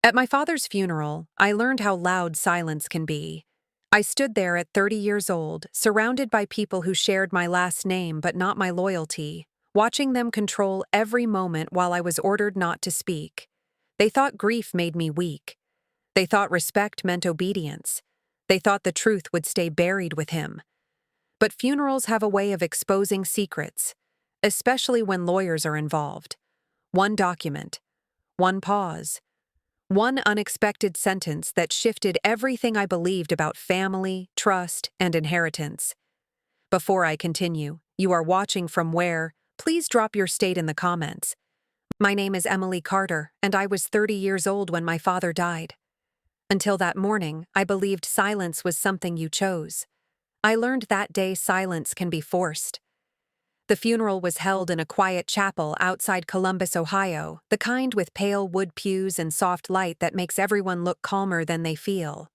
At my father's funeral, I learned how loud silence can be. I stood there at 30 years old, surrounded by people who shared my last name but not my loyalty, watching them control every moment while I was ordered not to speak. They thought grief made me weak. They thought respect meant obedience. They thought the truth would stay buried with him. But funerals have a way of exposing secrets, especially when lawyers are involved. One document, one pause, one unexpected sentence that shifted everything I believed about family, trust, and inheritance. Before I continue, you are watching from where? Please drop your state in the comments. My name is Emily Carter, and I was 30 years old when my father died. Until that morning, I believed silence was something you chose. I learned that day silence can be forced. The funeral was held in a quiet chapel outside Columbus, Ohio, the kind with pale wood pews and soft light that makes everyone look calmer than they feel.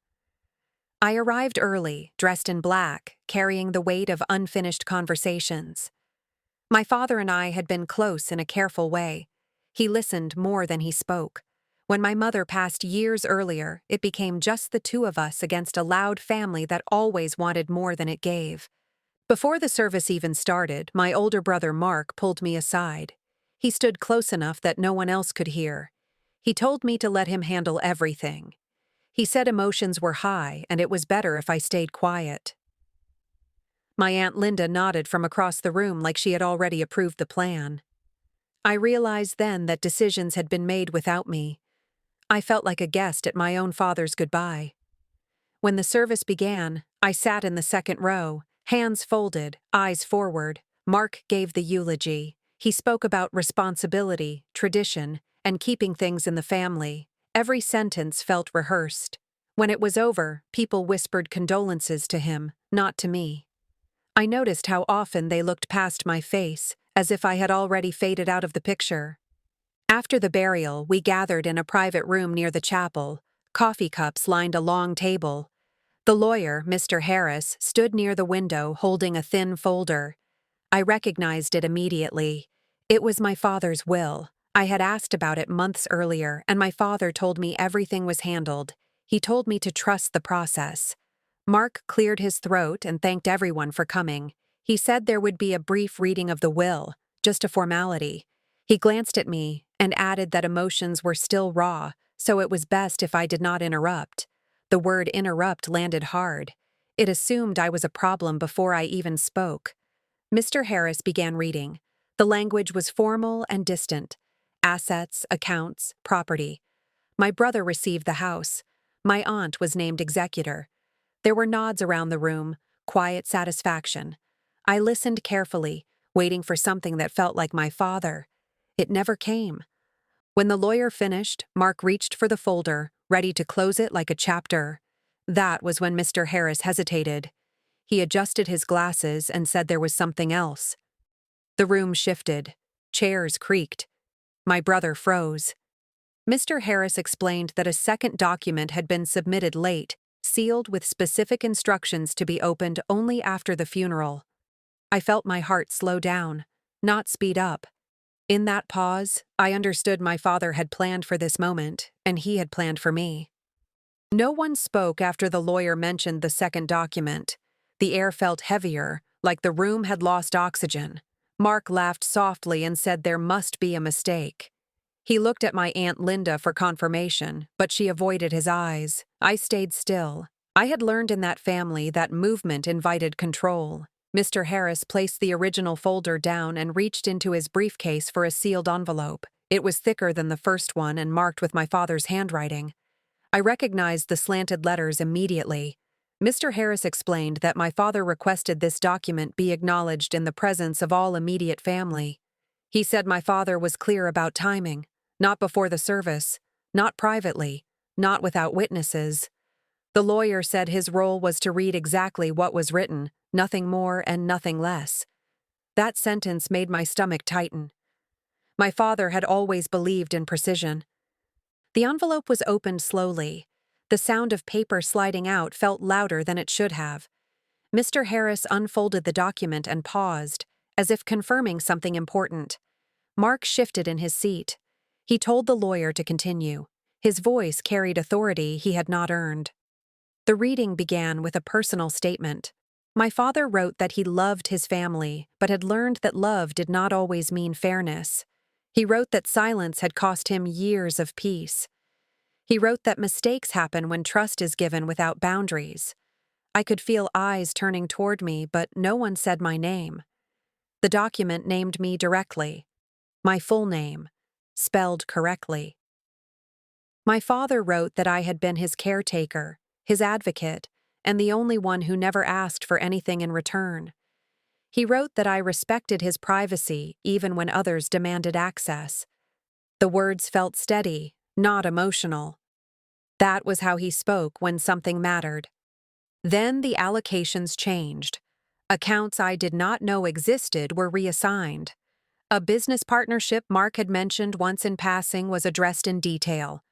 I arrived early, dressed in black, carrying the weight of unfinished conversations. My father and I had been close in a careful way. He listened more than he spoke. When my mother passed years earlier, it became just the two of us against a loud family that always wanted more than it gave. Before the service even started, my older brother Mark pulled me aside. He stood close enough that no one else could hear. He told me to let him handle everything. He said emotions were high and it was better if I stayed quiet. My Aunt Linda nodded from across the room like she had already approved the plan. I realized then that decisions had been made without me. I felt like a guest at my own father's goodbye. When the service began, I sat in the second row, hands folded, eyes forward. Mark gave the eulogy. He spoke about responsibility, tradition, and keeping things in the family. Every sentence felt rehearsed. When it was over, people whispered condolences to him, not to me. I noticed how often they looked past my face, as if I had already faded out of the picture. After the burial, we gathered in a private room near the chapel. Coffee cups lined a long table. The lawyer, Mr. Harris, stood near the window holding a thin folder. I recognized it immediately. It was my father's will. I had asked about it months earlier, and my father told me everything was handled. He told me to trust the process. Mark cleared his throat and thanked everyone for coming. He said there would be a brief reading of the will, just a formality. He glanced at me and added that emotions were still raw, so it was best if I did not interrupt. The word interrupt landed hard. It assumed I was a problem before I even spoke. Mr. Harris began reading. The language was formal and distant. Assets, accounts, property. My brother received the house. My aunt was named executor. There were nods around the room, quiet satisfaction. I listened carefully, waiting for something that felt like my father. It never came. When the lawyer finished, Mark reached for the folder, ready to close it like a chapter. That was when Mr. Harris hesitated. He adjusted his glasses and said there was something else. The room shifted. Chairs creaked. My brother froze. Mr. Harris explained that a second document had been submitted late, sealed with specific instructions to be opened only after the funeral. I felt my heart slow down, not speed up. In that pause, I understood my father had planned for this moment, and he had planned for me. No one spoke after the lawyer mentioned the second document. The air felt heavier, like the room had lost oxygen. Mark laughed softly and said there must be a mistake. He looked at my Aunt Linda for confirmation, but she avoided his eyes. I stayed still. I had learned in that family that movement invited control. Mr. Harris placed the original folder down and reached into his briefcase for a sealed envelope. It was thicker than the first one and marked with my father's handwriting. I recognized the slanted letters immediately. Mr. Harris explained that my father requested this document be acknowledged in the presence of all immediate family. He said my father was clear about timing, not before the service, not privately, not without witnesses. The lawyer said his role was to read exactly what was written, nothing more and nothing less. That sentence made my stomach tighten. My father had always believed in precision. The envelope was opened slowly. The sound of paper sliding out felt louder than it should have. Mr. Harris unfolded the document and paused, as if confirming something important. Mark shifted in his seat. He told the lawyer to continue. His voice carried authority he had not earned. The reading began with a personal statement. My father wrote that he loved his family, but had learned that love did not always mean fairness. He wrote that silence had cost him years of peace. He wrote that mistakes happen when trust is given without boundaries. I could feel eyes turning toward me, but no one said my name. The document named me directly. My full name, spelled correctly. My father wrote that I had been his caretaker, his advocate, and the only one who never asked for anything in return. He wrote that I respected his privacy even when others demanded access. The words felt steady, not emotional. That was how he spoke when something mattered. Then the allocations changed. Accounts I did not know existed were reassigned. A business partnership Mark had mentioned once in passing was addressed in detail.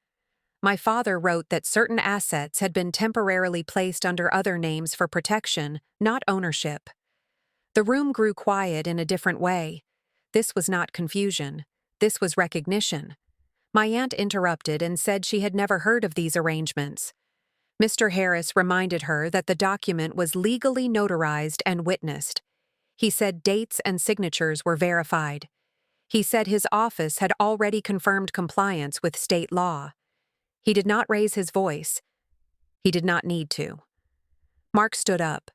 My father wrote that certain assets had been temporarily placed under other names for protection, not ownership. The room grew quiet in a different way. This was not confusion. This was recognition. My aunt interrupted and said she had never heard of these arrangements. Mr. Harris reminded her that the document was legally notarized and witnessed. He said dates and signatures were verified. He said his office had already confirmed compliance with state law. He did not raise his voice. He did not need to. Mark stood up.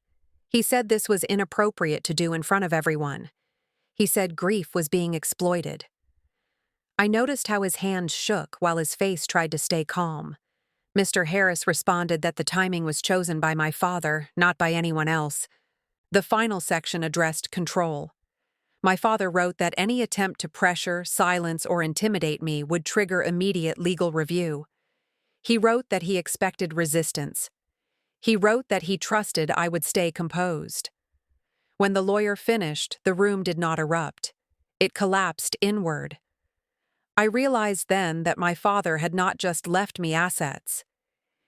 He said this was inappropriate to do in front of everyone. He said grief was being exploited. I noticed how his hands shook while his face tried to stay calm. Mr. Harris responded that the timing was chosen by my father, not by anyone else. The final section addressed control. My father wrote that any attempt to pressure, silence, or intimidate me would trigger immediate legal review. He wrote that he expected resistance. He wrote that he trusted I would stay composed. When the lawyer finished, the room did not erupt. It collapsed inward. I realized then that my father had not just left me assets.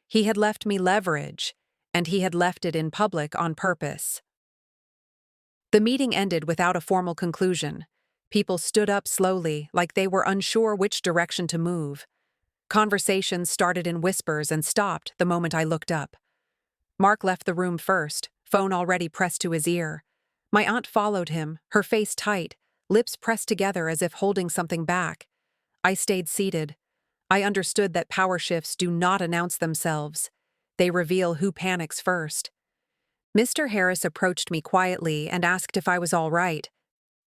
He had left me leverage, and he had left it in public on purpose. The meeting ended without a formal conclusion. People stood up slowly, like they were unsure which direction to move. Conversations started in whispers and stopped the moment I looked up. Mark left the room first, phone already pressed to his ear. My aunt followed him, her face tight, lips pressed together as if holding something back. I stayed seated. I understood that power shifts do not announce themselves. They reveal who panics first. Mr. Harris approached me quietly and asked if I was all right.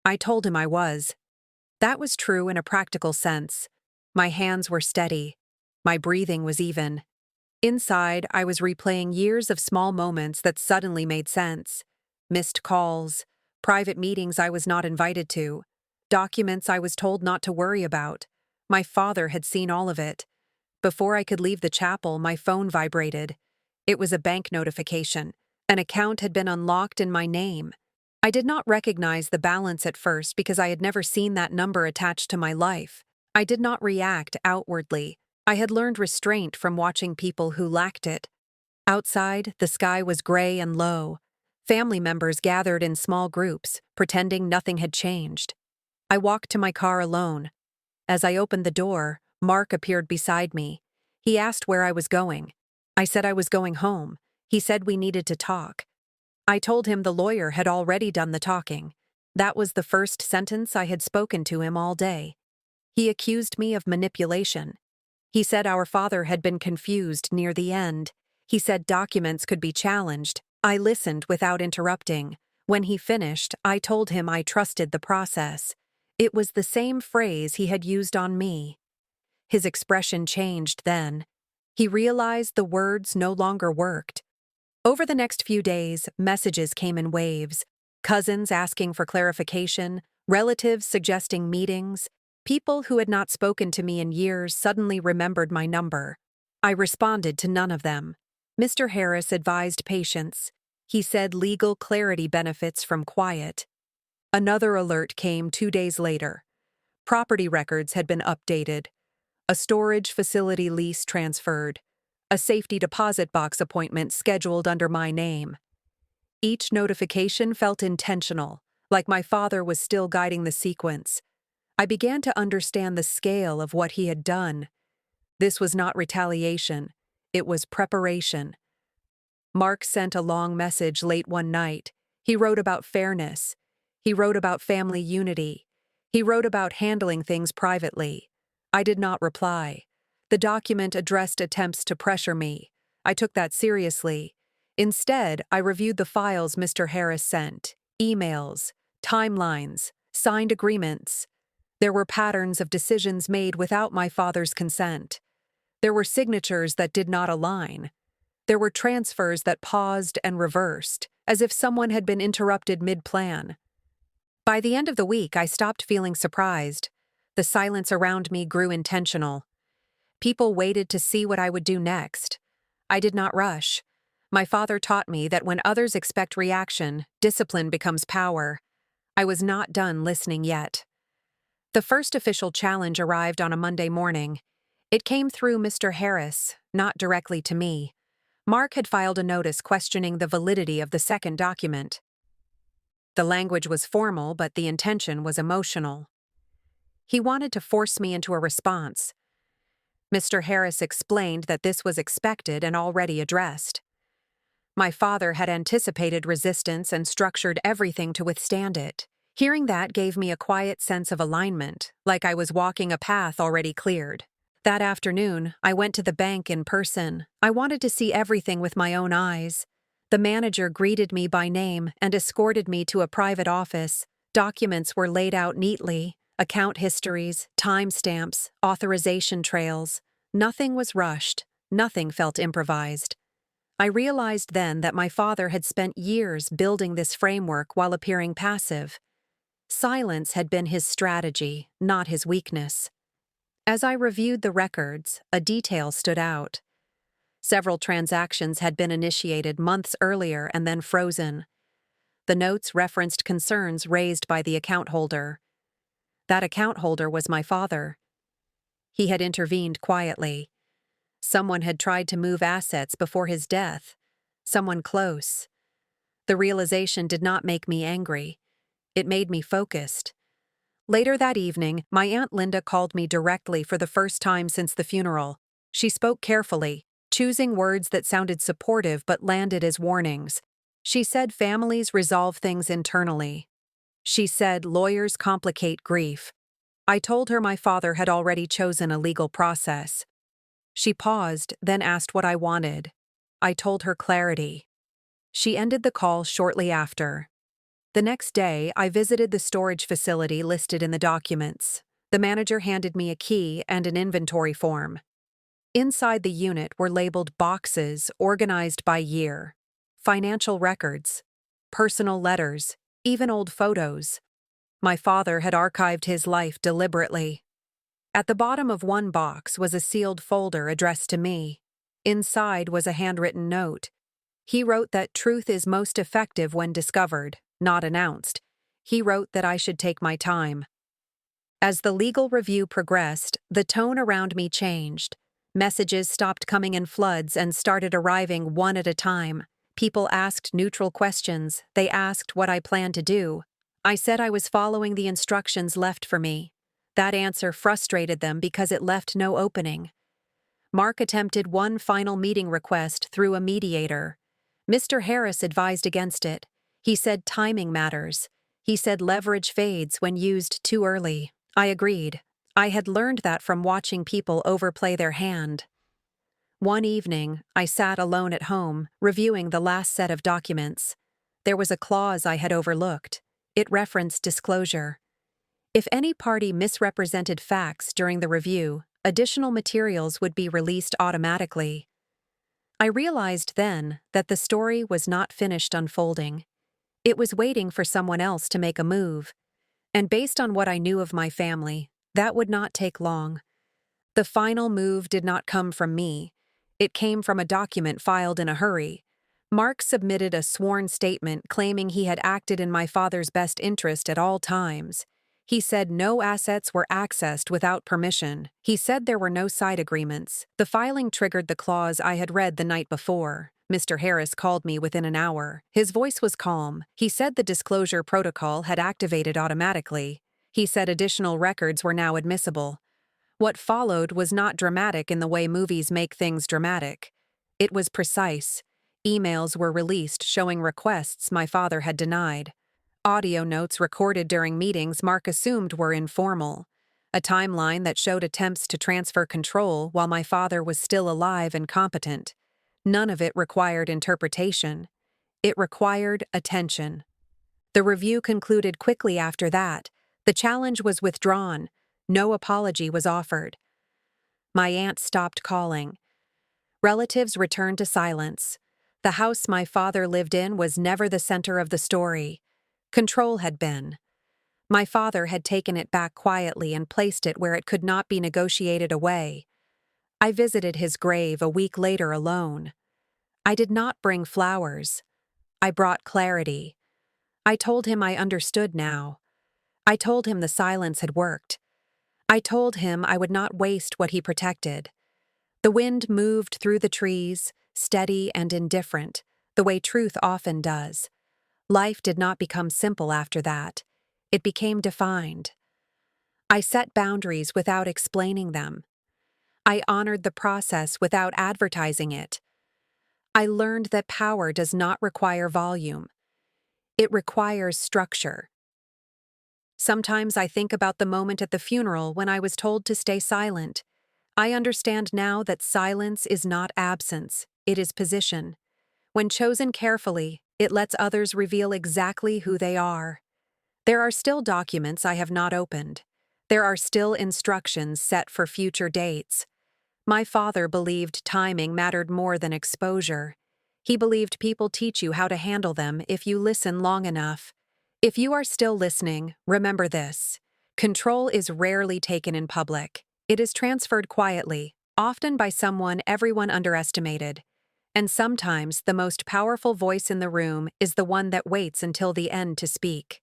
I told him I was. That was true in a practical sense. My hands were steady. My breathing was even. Inside, I was replaying years of small moments that suddenly made sense. Missed calls, private meetings I was not invited to, documents I was told not to worry about. My father had seen all of it. Before I could leave the chapel, my phone vibrated. It was a bank notification. An account had been unlocked in my name. I did not recognize the balance at first because I had never seen that number attached to my life. I did not react outwardly. I had learned restraint from watching people who lacked it. Outside, the sky was gray and low. Family members gathered in small groups, pretending nothing had changed. I walked to my car alone. As I opened the door, Mark appeared beside me. He asked where I was going. I said I was going home. He said we needed to talk. I told him the lawyer had already done the talking. That was the first sentence I had spoken to him all day. He accused me of manipulation. He said our father had been confused near the end. He said documents could be challenged. I listened without interrupting. When he finished, I told him I trusted the process. It was the same phrase he had used on me. His expression changed then. He realized the words no longer worked. Over the next few days, messages came in waves. Cousins asking for clarification, relatives suggesting meetings. People who had not spoken to me in years suddenly remembered my number. I responded to none of them. Mr. Harris advised patience. He said legal clarity benefits from quiet. Another alert came 2 days later. Property records had been updated. A storage facility lease transferred. A safety deposit box appointment scheduled under my name. Each notification felt intentional, like my father was still guiding the sequence. I began to understand the scale of what he had done. This was not retaliation. It was preparation. Mark sent a long message late one night. He wrote about fairness. He wrote about family unity. He wrote about handling things privately. I did not reply. The document addressed attempts to pressure me. I took that seriously. Instead, I reviewed the files Mr. Harris sent, emails, timelines, signed agreements. There were patterns of decisions made without my father's consent. There were signatures that did not align. There were transfers that paused and reversed, as if someone had been interrupted mid-plan. By the end of the week, I stopped feeling surprised. The silence around me grew intentional. People waited to see what I would do next. I did not rush. My father taught me that when others expect reaction, discipline becomes power. I was not done listening yet. The first official challenge arrived on a Monday morning. It came through Mr. Harris, not directly to me. Mark had filed a notice questioning the validity of the second document. The language was formal, but the intention was emotional. He wanted to force me into a response. Mr. Harris explained that this was expected and already addressed. My father had anticipated resistance and structured everything to withstand it. Hearing that gave me a quiet sense of alignment, like I was walking a path already cleared. That afternoon, I went to the bank in person. I wanted to see everything with my own eyes. The manager greeted me by name and escorted me to a private office. Documents were laid out neatly, account histories, timestamps, authorization trails. Nothing was rushed, nothing felt improvised. I realized then that my father had spent years building this framework while appearing passive. Silence had been his strategy, not his weakness. As I reviewed the records, a detail stood out. Several transactions had been initiated months earlier and then frozen. The notes referenced concerns raised by the account holder. That account holder was my father. He had intervened quietly. Someone had tried to move assets before his death. Someone close. The realization did not make me angry. It made me focused. Later that evening, my Aunt Linda called me directly for the first time since the funeral. She spoke carefully, choosing words that sounded supportive but landed as warnings. She said families resolve things internally. She said lawyers complicate grief. I told her my father had already chosen a legal process. She paused, then asked what I wanted. I told her clarity. She ended the call shortly after. The next day, I visited the storage facility listed in the documents. The manager handed me a key and an inventory form. Inside the unit were labeled boxes organized by year, financial records, personal letters, even old photos. My father had archived his life deliberately. At the bottom of one box was a sealed folder addressed to me. Inside was a handwritten note. He wrote that truth is most effective when discovered, not announced. He wrote that I should take my time. As the legal review progressed, the tone around me changed. Messages stopped coming in floods and started arriving one at a time. People asked neutral questions. They asked what I planned to do. I said I was following the instructions left for me. That answer frustrated them because it left no opening. Mark attempted one final meeting request through a mediator. Mr. Harris advised against it. He said timing matters. He said leverage fades when used too early. I agreed. I had learned that from watching people overplay their hand. One evening, I sat alone at home, reviewing the last set of documents. There was a clause I had overlooked. It referenced disclosure. If any party misrepresented facts during the review, additional materials would be released automatically. I realized then that the story was not finished unfolding. It was waiting for someone else to make a move. And based on what I knew of my family, that would not take long. The final move did not come from me. It came from a document filed in a hurry. Mark submitted a sworn statement claiming he had acted in my father's best interest at all times. He said no assets were accessed without permission. He said there were no side agreements. The filing triggered the clause I had read the night before. Mr. Harris called me within an hour. His voice was calm. He said the disclosure protocol had activated automatically. He said additional records were now admissible. What followed was not dramatic in the way movies make things dramatic. It was precise. Emails were released showing requests my father had denied. Audio notes recorded during meetings Mark assumed were informal. A timeline that showed attempts to transfer control while my father was still alive and competent. None of it required interpretation. It required attention. The review concluded quickly after that. The challenge was withdrawn. No apology was offered. My aunt stopped calling. Relatives returned to silence. The house my father lived in was never the center of the story. Control had been. My father had taken it back quietly and placed it where it could not be negotiated away. I visited his grave a week later alone. I did not bring flowers. I brought clarity. I told him I understood now. I told him the silence had worked. I told him I would not waste what he protected. The wind moved through the trees, steady and indifferent, the way truth often does. Life did not become simple after that. It became defined. I set boundaries without explaining them. I honored the process without advertising it. I learned that power does not require volume. It requires structure. Sometimes I think about the moment at the funeral when I was told to stay silent. I understand now that silence is not absence, it is position. When chosen carefully, it lets others reveal exactly who they are. There are still documents I have not opened. There are still instructions set for future dates. My father believed timing mattered more than exposure. He believed people teach you how to handle them if you listen long enough. If you are still listening, remember this. Control is rarely taken in public. It is transferred quietly, often by someone everyone underestimated. And sometimes the most powerful voice in the room is the one that waits until the end to speak.